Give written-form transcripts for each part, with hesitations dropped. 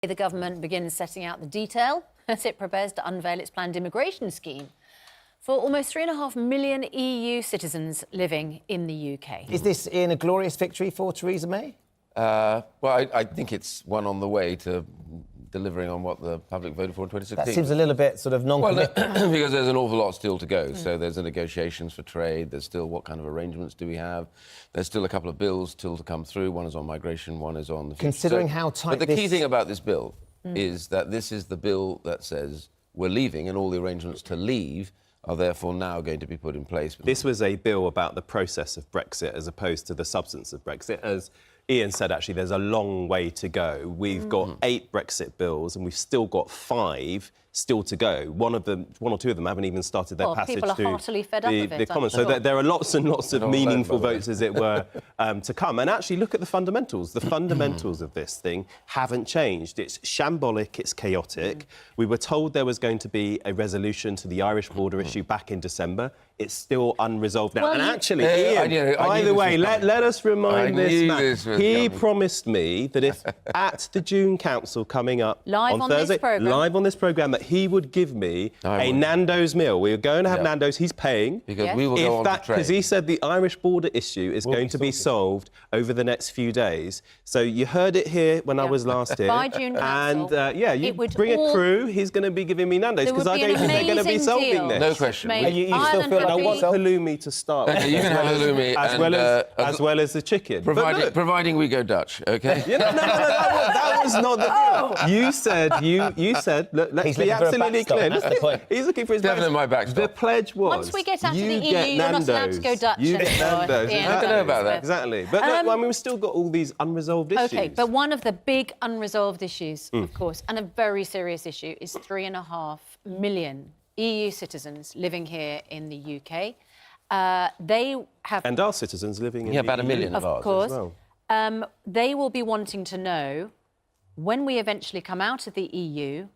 The government begins setting out the detail as it prepares to unveil its planned immigration scheme for almost 3.5 million EU citizens living in the UK. Is this in a glorious victory for Theresa May? Well, I think it's one on the way to delivering on what the public voted for in 2016. That seems a little bit sort of non-committal. Well, because there's an awful lot still to go. So there's the negotiations for trade. There's still what kind of arrangements do we have. There's still a couple of bills still to come through. One is on migration, one is on the future. Considering how tight But the key thing about this bill is that this is the bill that says we're leaving, and all the arrangements to leave are therefore now going to be put in place. This was a bill about the process of Brexit as opposed to the substance of Brexit. As Iain said, actually, there's a long way to go. We've got 8 Brexit bills and we've still got 5 still to go. One or two of them haven't even started their passage people are heartily fed up of it, the Commons. So there are lots and lots of meaningful votes, as it were, to come. And actually, look at the fundamentals. The fundamentals of this thing haven't changed. It's shambolic, it's chaotic. We were told there was going to be a resolution to the Irish border issue back in December. It's still unresolved now. Well, and actually, Iain, by the way, let us remind this man, he promised me that if at the June Council coming up on Thursday, live on this programme, that he would give me a Nando's meal. We were going to have Nando's. He's paying. Because we will go on to trade. Because he said the Irish border issue is going to be solved over the next few days. So you heard it here when I was last here. By June Council. And, you bring a crew, he's going to be giving me Nando's, because I don't think they're going to be solving this. No question. You still feel like I want halloumi to start with. You can have halloumi as well as the chicken. Providing we go Dutch, OK? No, that was not the deal. You said, let's be absolutely clear. He's looking for his Definitely my backstop. The pledge was, once we get out of the EU, you're not allowed to go Dutch anymore. Nando's. I don't know about that. Exactly. But I mean, we've still got all these unresolved issues. OK, but one of the big unresolved issues, of course, and a very serious issue, is 3.5 million EU citizens living here in the UK. They have... And our citizens living in the about EU. 1 million of ours course. as well. They will be wanting to know, when we eventually come out of the EU,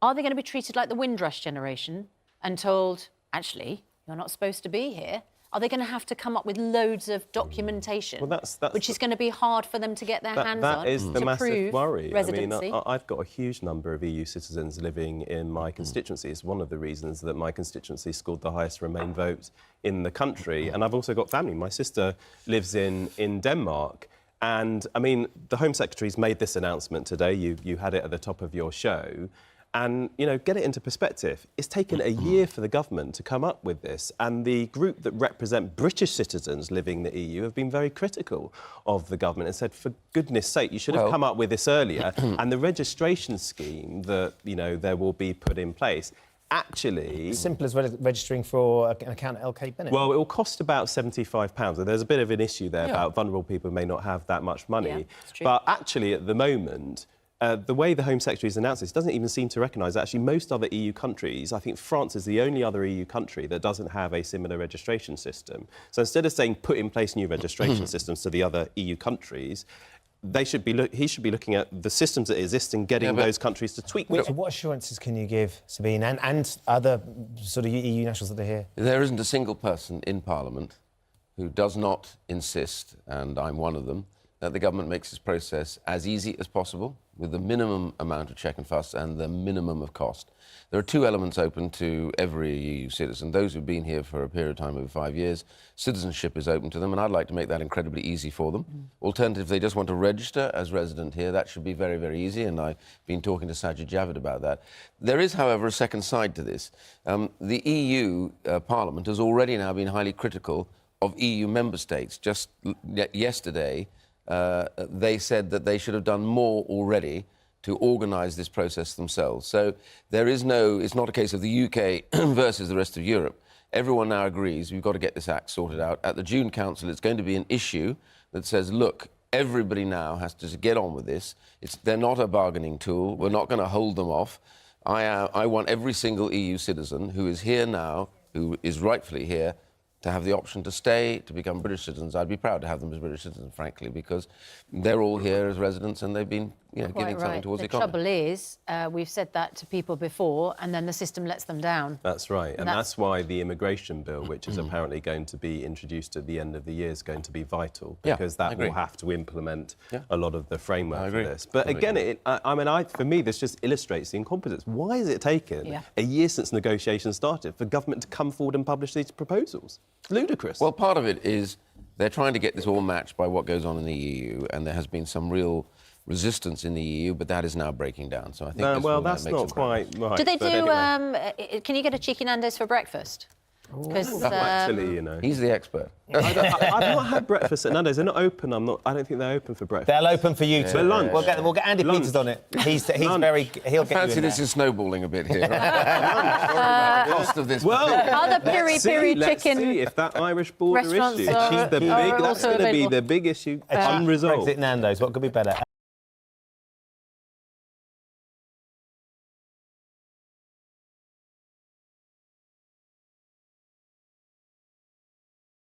are they going to be treated like the Windrush generation and told, actually, you're not supposed to be here? Are they going to have to come up with loads of documentation, which is going to be hard for them to get their hands on? That is the massive worry. Residency? I mean, I've got a huge number of EU citizens living in my constituency. It's one of the reasons that my constituency scored the highest Remain vote in the country. And I've also got family. My sister lives in Denmark. And, I mean, the Home Secretary's made this announcement today. You had it at the top of your show. And, you know, get it into perspective. It's taken a year for the government to come up with this, and the group that represent British citizens living in the EU have been very critical of the government and said, for goodness sake, you should have come up with this earlier. And the registration scheme that, you know, there will be put in place, actually... As simple as registering for an account at LK Bennett. Well, it will cost about £75. There's a bit of an issue there about vulnerable people who may not have that much money. Yeah, it's true. But actually, at the moment... the way the Home Secretary has announced this doesn't even seem to recognise that actually most other EU countries, I think France is the only other EU country that doesn't have a similar registration system. So instead of saying put in place new registration systems to the other EU countries, he should be looking at the systems that exist and getting those countries to tweak them. So what assurances can you give, Sabine, and other sort of EU nationals that are here? There isn't a single person in Parliament who does not insist, and I'm one of them, that the government makes this process as easy as possible, with the minimum amount of check and fuss and the minimum of cost. There are 2 elements open to every EU citizen. Those who've been here for a period of time over 5 years, citizenship is open to them, and I'd like to make that incredibly easy for them. Alternatively, if they just want to register as resident here, that should be very, very easy, and I've been talking to Sajid Javid about that. There is, however, a second side to this. The EU Parliament has already now been highly critical of EU member states. Just yesterday, they said that they should have done more already to organise this process themselves. So it's not a case of the UK versus the rest of Europe. Everyone now agrees we've got to get this act sorted out. At the June Council, it's going to be an issue that says, look, everybody now has to get on with this. They're not a bargaining tool. We're not going to hold them off. I want every single EU citizen who is here now, who is rightfully here, to have the option to stay, to become British citizens. I'd be proud to have them as British citizens, frankly, because they're all here as residents and they've been giving Quite something right. towards the The economy. trouble is, we've said that to people before, and then the system lets them down. That's right. And That's- that's why the immigration bill, which is apparently going to be introduced at the end of the year, is going to be vital, Yeah, because I that agree. will have to implement Yeah. a lot of the framework I for agree. this. But again, for me, this just illustrates the incompetence. Why has it taken a year since negotiations started for government to come forward and publish these proposals? It's ludicrous. Well, part of it is they're trying to get this all matched by what goes on in the EU, and there has been some real resistance in the EU, but that is now breaking down. So I think this will that's make not some progress. quite right. Do they but do? anyway. Can you get a cheeky Nando's for breakfast? Because Actually, you know. He's the expert. I've not had breakfast at Nando's. They're not open. I don't think they're open for breakfast. They'll open for you For to lunch. We'll get Andy Lunch. Peters on it. He'll I get you fancy in this there. is snowballing a bit here. Sorry about the cost of this. Well, Are the peri-peri let's chicken see if that Irish border restaurants issue. are That's also going to be available? the big issue A cheap unresolved. Brexit Nando's. What could be better?